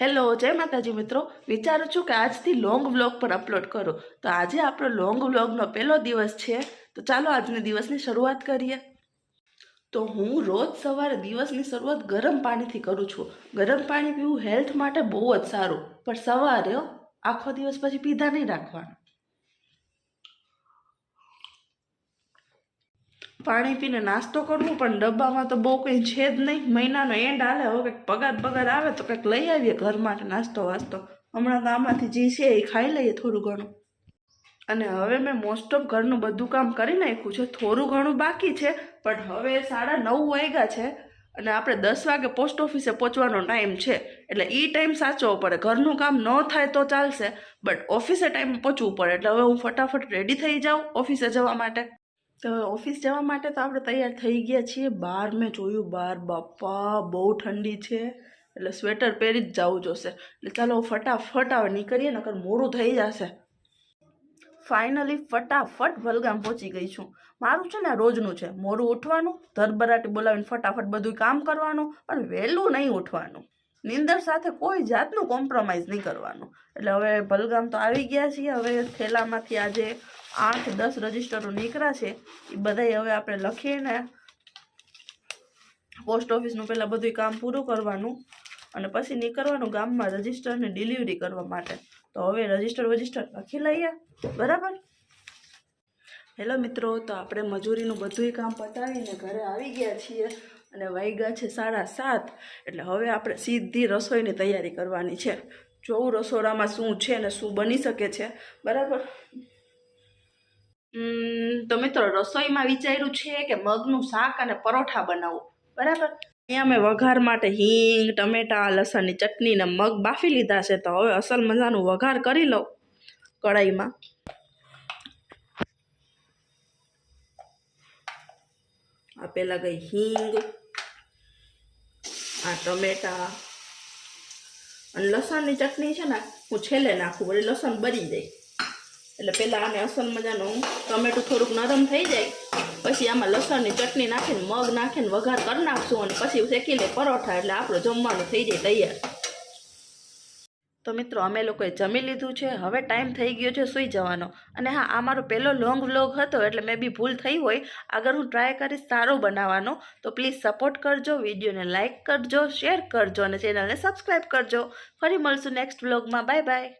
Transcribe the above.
Hello, જય માતાજી મિત્રો. વિચારું છું કે આજથી લોંગ વ્લોગ પર અપલોડ કરું. તો આજે આપણો લોંગ વ્લોગનો પહેલો દિવસ છે. તો ચાલો આજના દિવસની શરૂઆત કરીએ. તો હું રોજ સવારે દિવસની શરૂઆત ગરમ પાણીથી કરું છું. ગરમ પાણી પીવું હેલ્થ માટે બહુ જ સારું, પણ સવારે આખો દિવસ પછી પીધા નહીં રાખવાનું. પાણી પીને નાસ્તો કરવું, પણ ડબ્બામાં તો બહુ કંઈ છે જ નહીં. મહિનાનો એન્ડ હાલે, હવે કંઈક પગાર આવે તો કંઈક લઈ આવીએ ઘર માટે નાસ્તો વાસ્તો. હમણાં તો આમાંથી જે છે એ ખાઈ લઈએ થોડું ઘણું. અને હવે મેં મોસ્ટ ઓફ ઘરનું બધું કામ કરી નાખ્યું છે. થોડું ઘણું બાકી છે, પણ હવે 9:30 વાગ્યા છે અને આપણે 10 વાગે પોસ્ટ ઓફિસે પહોંચવાનો ટાઈમ છે. એટલે એ ટાઈમ સાચવો પડે. ઘરનું કામ ન થાય તો ચાલશે, બટ ઓફિસે ટાઈમ પહોંચવું પડે. એટલે હવે હું ફટાફટ રેડી થઈ જાઉં ઓફિસે જવા માટે. તો ઓફિસ જવા માટે તો આપણે તૈયાર થઈ ગયા છીએ. બહાર મેં જોયું, બહાર બાપા બહુ ઠંડી છે, એટલે સ્વેટર પહેરી જ જવું જોશે. એટલે ચાલો ફટાફટ આવે નીકળીએ, નકર મોડું થઈ જશે. ફાઇનલી ફટાફટ વલગામ પહોંચી ગઈ છું. મારું છે ને રોજનું છે, મોડું ઉઠવાનું, ધરબરાટી બોલાવીને ફટાફટ બધું કામ કરવાનું, પણ વહેલું નહીં ઉઠવાનું. નીંદર સાથે કોઈ જાતનું કોમ્પ્રોમાઇઝ નહીં કરવાનું. એટલે હવે વલગામ તો આવી ગયા છીએ. હવે થેલામાંથી આજે 8-10 રજિસ્ટરો નીકળ્યા છે. એ બધાય હવે આપણે લખીને પોસ્ટ ઓફિસનું પહેલાં બધું કામ પૂરું કરવાનું અને પછી નીકળવાનું ગામમાં રજિસ્ટરની ડિલિવરી કરવા માટે. તો હવે રજિસ્ટર લખી લઈએ, બરાબર? હેલો મિત્રો, તો આપણે મજૂરીનું બધું કામ પતાવીને ઘરે આવી ગયા છીએ અને વાગ્યા છે 7:30. એટલે હવે આપણે સીધી રસોઈની તૈયારી કરવાની છે. જોવું રસોડામાં શું છે ને શું બની શકે છે, બરાબર? તો મિત્રો, રસોઈમાં વિચાર્યું છે કે મગનું શાક અને પરોઠા બનાવું, બરાબર? અહીંયા મેં વઘાર માટે હિંગ, ટમેટા, લસણની ચટણી ને મગ બાફી લીધા છે. તો હવે અસલ મજાનું વઘાર કરી લઉં કઢાઈમાં. આ પહેલાં ગઈ હિંગ, આ ટમેટા અને લસણની ચટણી છે ને હું છેલ્લે નાખું, વળી લસણ બળી જાય. એટલે પહેલાં આને અસલ મજાનું ટમેટું થોડુંક નરમ થઈ જાય, પછી આમાં લસણની ચટણી નાખીને મગ નાખીને વઘાર કરી નાખશું અને પછી શેકી લે પરોઠા. એટલે આપણું જમવાનું થઈ જાય તૈયાર. તો મિત્રો, અમે લોકોએ જમી લીધું છે. હવે ટાઈમ થઈ ગયો છે સૂઈ જવાનો. અને હા, આ મારો પહેલો લોંગ વ્લોગ હતો, એટલે મેં બી ભૂલ થઈ હોય. આગળ હું ટ્રાય કરીશ સારો બનાવવાનો. તો પ્લીઝ સપોર્ટ કરજો, વિડીયોને લાઇક કરજો, શેર કરજો અને ચેનલને સબસ્ક્રાઈબ કરજો. ફરી મળશું નેક્સ્ટ વ્લોગમાં. Bye bye.